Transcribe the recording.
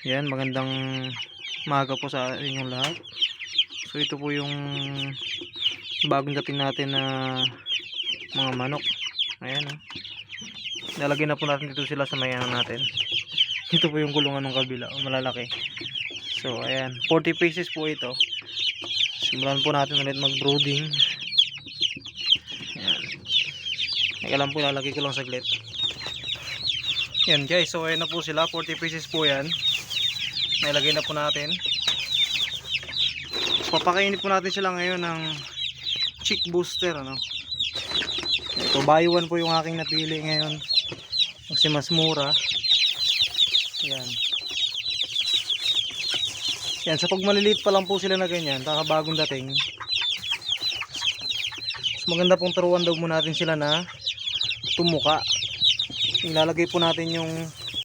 Yan, magandang umaga po sa inyong lahat. So ito po yung bagong dating natin na mga manok. Ayan, oh. Lalagyan na po natin dito sila sa may ano natin. Ito po yung gulungan ng kabila, malalaki. So ayan, 40 pieces po ito. Simulan po natin ulit mag brooding. Ayan. Teka lang po, lalagay ko lang saglit. Yan guys, so ayan na po sila, 40 pieces po yan. Nailagay na po natin. Papakainin po natin sila ngayon ng chick booster, ano. Ito, buy one po yung aking napili ngayon kasi mas mura. Yan. Yan, sa pag maliliit pa lang po sila na ganyan, kakabagong dating. Mas maganda pong turuan daw mo natin sila na tumuka. Ilalagay po natin yung